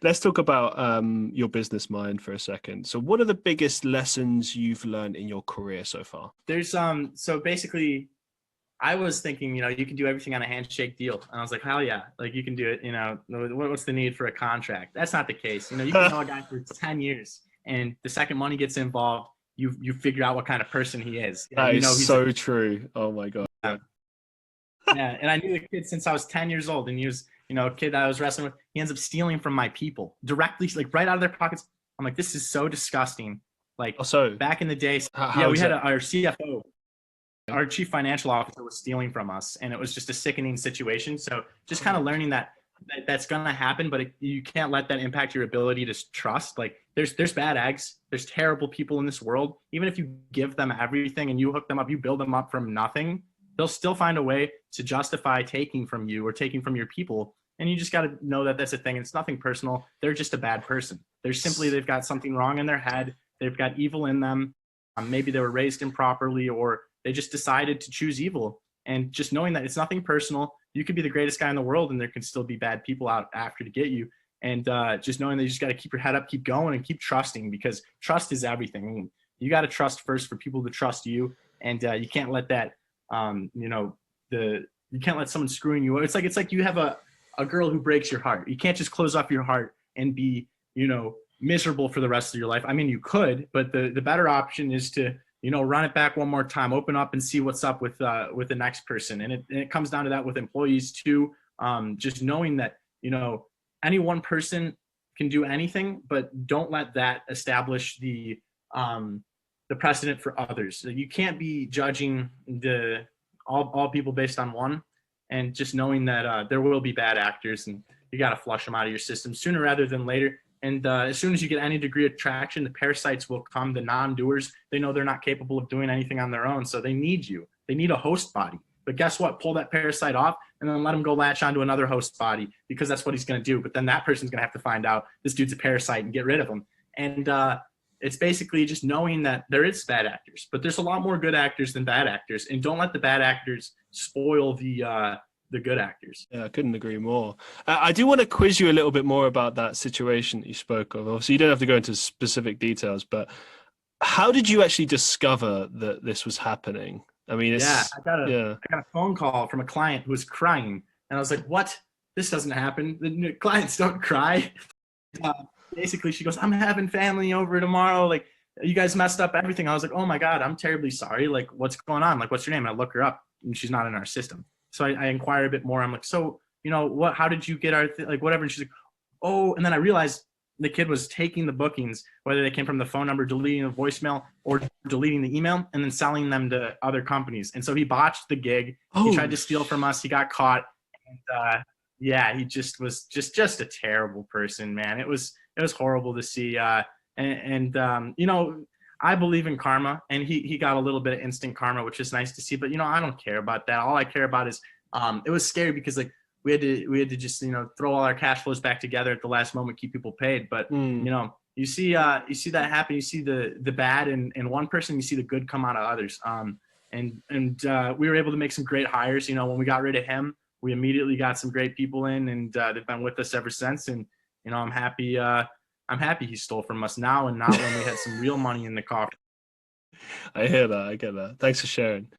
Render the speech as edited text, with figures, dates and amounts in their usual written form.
Let's talk about your business mind for a second. So what are the biggest lessons you've learned in your career so far? There's so basically I was thinking, you can do everything on a handshake deal. And I was like, hell yeah, like you can do it. What's the need for a contract? That's not the case. You can know a guy for 10 years and the second money gets involved, you figure out what kind of person he is. That is so true. Oh my God. Yeah. Yeah. And I knew the kid since I was 10 years old, and he was, a kid that I was wrestling with. He ends up stealing from my people directly, like right out of their pockets. I'm like, this is so disgusting. Like back in the day, we had our CFO. Our chief financial officer was stealing from us, and it was just a sickening situation. So just kind of learning that's going to happen, but you can't let that impact your ability to trust. Like there's bad eggs. There's terrible people in this world. Even if you give them everything and you hook them up, you build them up from nothing, they'll still find a way to justify taking from you or taking from your people. And you just got to know that that's a thing. It's nothing personal. They're just a bad person. They've got something wrong in their head. They've got evil in them. Maybe they were raised improperly, or they just decided to choose evil. And just knowing that it's nothing personal, you could be the greatest guy in the world and there can still be bad people out after to get you. And just knowing that you just got to keep your head up, keep going, and keep trusting, because trust is everything. I mean, you got to trust first for people to trust you. And you can't let that, you can't let someone screwing you. It's like you have a girl who breaks your heart. You can't just close off your heart and be, miserable for the rest of your life. I mean, you could, but the better option is to, run it back one more time, open up and see what's up with the next person. And it comes down to that with employees too. Just knowing that, any one person can do anything, but don't let that establish the precedent for others. So you can't be judging all people based on one, and just knowing that there will be bad actors and you got to flush them out of your system sooner rather than later. And as soon as you get any degree of traction, the parasites will come, the non-doers. They know they're not capable of doing anything on their own, so they need you. They need a host body. But guess what? Pull that parasite off and then let him go latch onto another host body, because that's what he's going to do. But then that person's going to have to find out this dude's a parasite and get rid of him. And it's basically just knowing that there is bad actors, but there's a lot more good actors than bad actors. And don't let the bad actors spoil the good actors. Yeah, I couldn't agree more. I do want to quiz you a little bit more about that situation that you spoke of. Obviously, you don't have to go into specific details, but how did you actually discover that this was happening? I mean, I got a phone call from a client who was crying, and I was like, "What? This doesn't happen. The clients don't cry." Basically, she goes, "I'm having family over tomorrow. Like, you guys messed up everything." I was like, "Oh my God, I'm terribly sorry. Like, what's going on? Like, what's your name?" And I look her up, and she's not in our system. So I inquire a bit more. I'm like, "So, what? How did you get our whatever?" And she's like, "Oh," and then I realized the kid was taking the bookings, whether they came from the phone number, deleting the voicemail, or deleting the email, and then selling them to other companies. And so he botched the gig. Oh. He tried to steal from us. He got caught. And he just was just a terrible person, man. It was horrible to see. I believe in karma, and he got a little bit of instant karma, which is nice to see. But I don't care about that. All I care about is it was scary because we had to just throw all our cash flows back together at the last moment, keep people paid. But you see that happen. You see the bad in one person, you see the good come out of others. And we were able to make some great hires. When we got rid of him, we immediately got some great people in, and they've been with us ever since. And I'm happy. I'm happy he stole from us now, and not when we had some real money in the coffers. I hear that. I get that. Thanks for sharing.